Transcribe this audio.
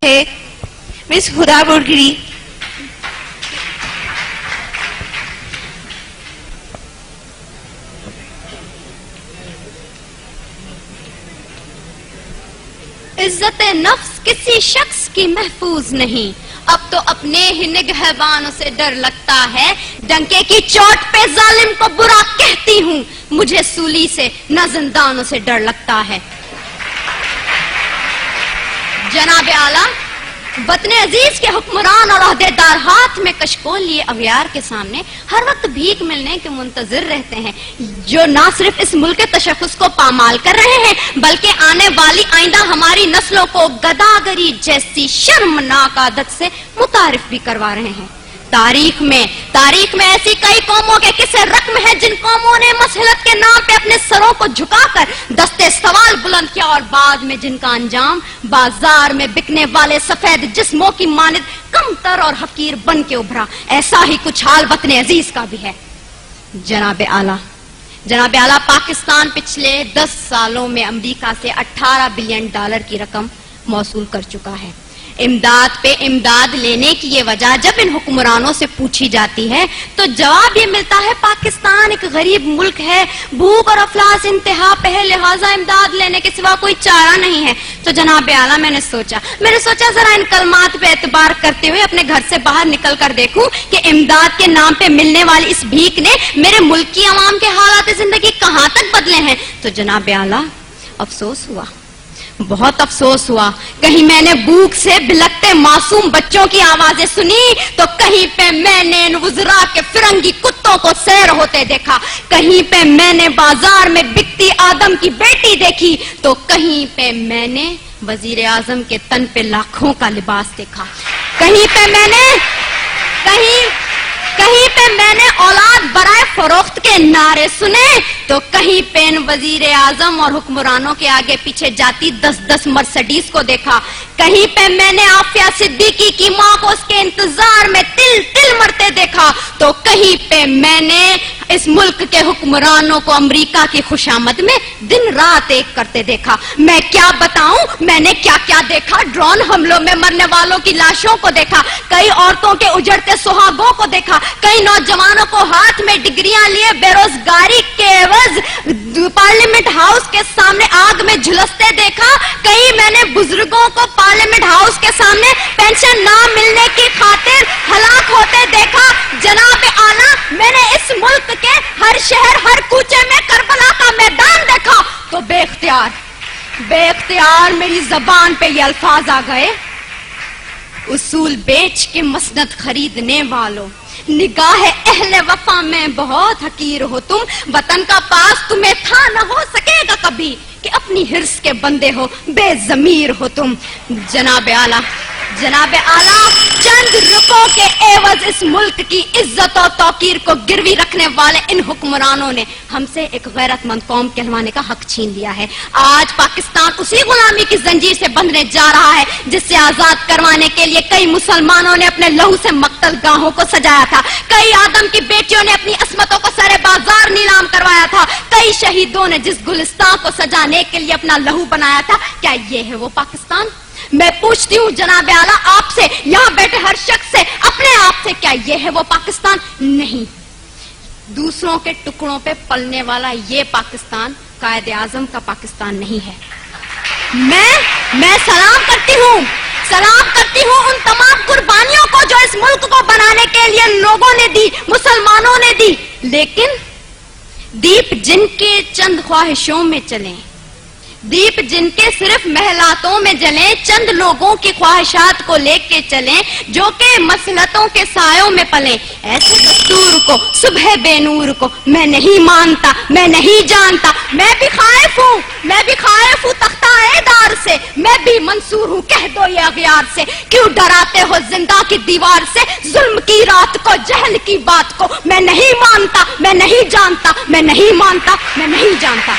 سے مس ہدا بورگری. عزت نفس کسی شخص کی محفوظ نہیں، اب تو اپنے ہی نگہبانوں سے ڈر لگتا ہے. ڈنکے کی چوٹ پہ ظالم کو برا کہتی ہوں، مجھے سولی سے نہ زندانوں سے ڈر لگتا ہے. جناب اعلیٰ، وطن عزیز کے حکمران اور عہدیدار ہاتھ میں کشکول لیے اغیار کے سامنے ہر وقت بھیک ملنے کے منتظر رہتے ہیں، جو نہ صرف اس ملک کے تشخص کو پامال کر رہے ہیں بلکہ آنے والی آئندہ ہماری نسلوں کو گداگری جیسی شرمناک عادت سے متعارف بھی کروا رہے ہیں. تاریخ میں ایسی کئی قوموں کے قصے رقم ہیں جن قوموں نے مسلط کے نام پہ اپنے سروں کو جھکا کر دستے سوال بلند کیا اور بعد میں جن کا انجام بازار میں بکنے والے سفید جسموں کی مانند کمتر اور حقیر بن کے ابھرا. ایسا ہی کچھ حال وطن عزیز کا بھی ہے. جناب اعلیٰ، پاکستان پچھلے 10 سالوں میں امریکہ سے $18 بلین کی رقم موصول کر چکا ہے. امداد پہ امداد لینے کی یہ وجہ جب ان حکمرانوں سے پوچھی جاتی ہے تو جواب یہ ملتا ہے پاکستان ایک غریب ملک ہے، بھوک اور افلاس انتہا پہ ہے، لہٰذا امداد لینے کے سوا کوئی چارہ نہیں ہے. تو جناب اعلیٰ، میں نے سوچا ذرا ان کلمات پہ اعتبار کرتے ہوئے اپنے گھر سے باہر نکل کر دیکھوں کہ امداد کے نام پہ ملنے والی اس بھیک نے میرے ملک کی عوام کے حالات زندگی کہاں تک بدلے ہیں. تو جناب اعلیٰ، بہت افسوس ہوا. کہیں میں نے بھوک سے بلکتے معصوم بچوں کی آوازیں سنی تو کہیں پہ میں نے ان وزراء کے فرنگی کتوں کو سیر ہوتے دیکھا، کہیں پہ میں نے بازار میں بکتی آدم کی بیٹی دیکھی تو کہیں پہ میں نے وزیر اعظم کے تن پہ لاکھوں کا لباس دیکھا، کہیں پہ میں نے اولاد برائے فروخت کے نعرے سنے تو کہیں پہ ان وزیر اعظم اور حکمرانوں کے آگے پیچھے جاتی 10 مرسڈیز کو دیکھا، کہیں پہ میں نے عافیہ صدیقی کی ماں کو اس کے انتظار میں تل مرتے دیکھا تو کہیں پہ میں نے اس ملک کے حکمرانوں کو امریکہ کی خوشامد میں دن رات ایک کرتے دیکھا. میں کیا بتاؤں میں نے کیا کیا دیکھا. ڈرون حملوں میں مرنے والوں کی لاشوں کو دیکھا، کئی عورتوں کے اجڑتے سہاگوں کو دیکھا، کئی نوجوانوں کو ہاتھ میں ڈگریاں لیے بے روزگاری کے عوض پارلیمنٹ ہاؤس کے سامنے آگ میں جھلستے دیکھا، کئی میں نے بزرگوں کو پارلیمنٹ ہاؤس کے سامنے پینشن نہ ملنے کی خاطر ہلاک ہوتے دیکھا. جناب اعلیٰ، میں نے اس ملک کے ہر شہر ہر کوچے میں کربلا کا میدان دیکھا تو بے اختیار میری زبان پہ یہ الفاظ آ گئے: اصول بیچ کے مسند خریدنے والوں، نگاہ اہل وفا میں بہت حقیر ہو تم، وطن کا پاس تمہیں تھا نہ ہو سکے گا کبھی کہ اپنی حرص کے بندے ہو، بے ضمیر ہو تم. جناب اعلیٰ، چند روپوں کے عوض اس ملک کی عزت و توقیر کو گروی رکھنے والے ان حکمرانوں نے ہم سے ایک غیرت مند قوم کہلوانے کا حق چھین لیا ہے. آج پاکستان اسی غلامی کی زنجیر سے بندھنے جا رہا ہے جس سے آزاد کروانے کے لیے کئی مسلمانوں نے اپنے لہو سے مقتل گاہوں کو سجایا تھا، کئی آدم کی بیٹیوں نے اپنی عصمتوں کو سر بازار نیلام کروایا تھا، کئی شہیدوں نے جس گلستان کو سجانے کے لیے اپنا لہو بنایا تھا. کیا یہ ہے وہ پاکستان؟ میں پوچھتی ہوں جناب اعلیٰ آپ سے، یہاں بیٹھے ہر شخص سے، اپنے آپ سے، کیا یہ ہے وہ پاکستان؟ نہیں. دوسروں کے ٹکڑوں پہ پلنے والا یہ پاکستان قائد اعظم کا پاکستان نہیں ہے. میں سلام کرتی ہوں ان تمام قربانیوں کو جو اس ملک کو بنانے کے لیے لوگوں نے دی، مسلمانوں نے دی، لیکن دیپ جن کے چند خواہشوں میں چلیں، دیپ جن کے صرف محلاتوں میں جلیں، چند لوگوں کی خواہشات کو لے کے چلیں جو کہ مسلطوں کے سایوں میں پلیں، ایسے دستور کو، صبح بے نور کو میں نہیں مانتا، میں نہیں جانتا. میں بھی خائف ہوں تختہ دار سے، میں بھی منصور ہوں کہہ دو یہ اغیار سے. کیوں ڈراتے ہو زندہ کی دیوار سے، ظلم کی رات کو، جہل کی بات کو؟ میں نہیں مانتا، میں نہیں جانتا، میں نہیں مانتا، میں نہیں جانتا.